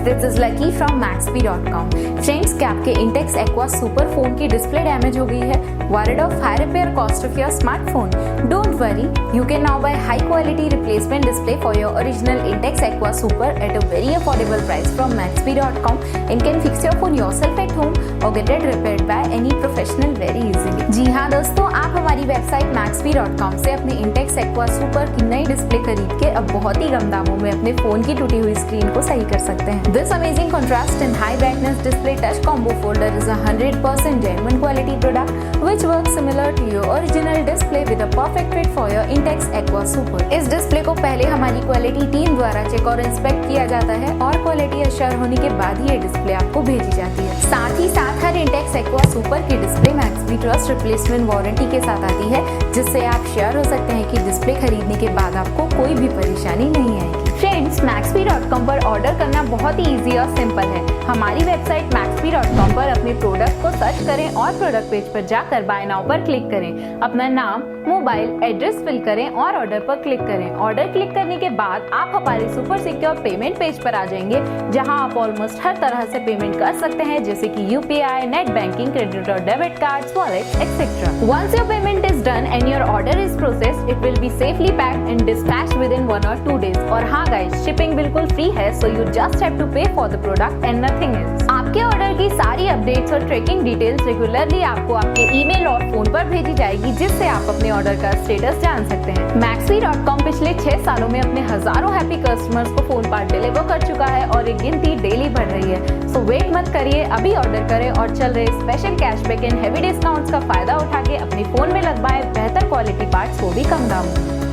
This is lucky from Maxbhi.com। Friends, क्या आपके Intex Aqua Super phone की display damage हो गई है? Worried of high repair cost of your smartphone? Don't worry, you can now buy high quality replacement display for your original Intex Aqua Super at a very affordable price from Maxbhi.com and can fix your phone yourself at home or get it repaired by any professional very easily। जी हाँ दोस्तों, आप हमारी website Maxbhi.com से अपने Intex Aqua Super की नई display खरीद के अब बहुत ही कम दामों में अपने फोन की टूटी हुई स्क्रीन को सही कर सकते हैं। This amazing contrast and high brightness display touch combo folder is a 100% genuine quality product which works similar to your original display with a perfect fit for your Intex Aqua Super। इस display को पहले हमारी quality team द्वारा check और inspect किया जाता है और क्वालिटी अश्योर होने के बाद ही ये डिस्प्ले आपको भेजी जाती है। साथ ही साथ हर Intex Aqua Super की display Maxbhi trust replacement warranty के साथ आती है, जिससे आप श्योर हो सकते हैं कि डिस्प्ले खरीदने के बाद आपको कोई भी परेशानी नहीं आएगी। फ्रेंड्स, Maxbhi.com पर ऑर्डर करना बहुत ही इजी और सिंपल है। हमारी वेबसाइट Maxbhi.com पर अपने प्रोडक्ट को सर्च करें और प्रोडक्ट पेज पर जाकर बाय नाउ पर क्लिक करें। अपना नाम, मोबाइल, एड्रेस फिल करें और ऑर्डर पर क्लिक करें। ऑर्डर क्लिक करने के बाद आप हमारे सुपर सिक्योर पेमेंट पेज पर आ जाएंगे, जहां आप ऑलमोस्ट हर तरह से पेमेंट कर सकते हैं, जैसे कि यूपीआई, नेट बैंकिंग, क्रेडिट और debit cards, wallet, etcetera. Once your payment is done and your order is processed, it will be safely packed and dispatched within 1 or 2 days। और हाँ गाइस, शिपिंग बिल्कुल free है, so you just have to pay for the product and nothing else. आपके order की सारी updates और tracking details regularly आपको आपके ईमेल और फोन पर भेजी जाएगी, जिससे आप अपने ऑर्डर का स्टेटस जान सकते हैं। Maxbhi.com पिछले 6 सालों में अपने हजारों हैप्पी कस्टमर्स को फोन पार्ट डिलीवर कर चुका है और एक गिनती डेली बढ़ रही है। सो वेट मत करिए, अभी ऑर्डर करें और चल रहे special cashback and heavy discounts का फायदा उठा के अपने फोन में लगवाएं बेहतर क्वालिटी पार्ट्स, वो भी कम दाम में।